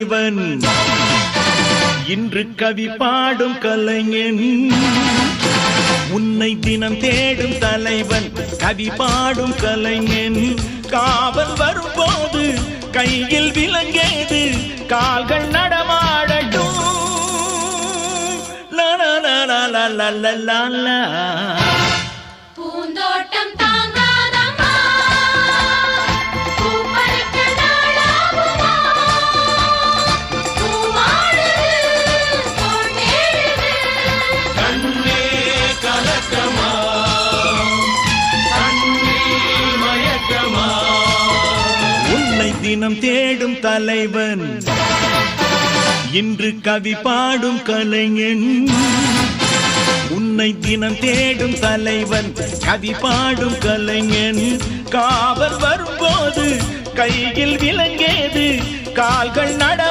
இவன் இன்று கவி பாடும் கலைஞன், உன்னை தினம் தேடும் தலைவன். கவி பாடும் கலைஞன், காவல் வரும்போது கையில் விலங்கேது, கால்கள் நடமாடட்டும். பூந்தோட்டம் தாங்காதம்மா, பூ பறிக்க நாளாகுமா, பூவாடுது தோட்டேடுது. கண்ணே கலக்கமா, கண்ணே மயக்கமா, உன்னை தினம் தேடும் தலைவன், இன்று கவி பாடும் கலைஞன். உன்னை தினம் தேடும் தலைவன், கவி பாடும் கலைஞன். காவல் வரும்போது கையில் விலங்கேது, கால்கள் நட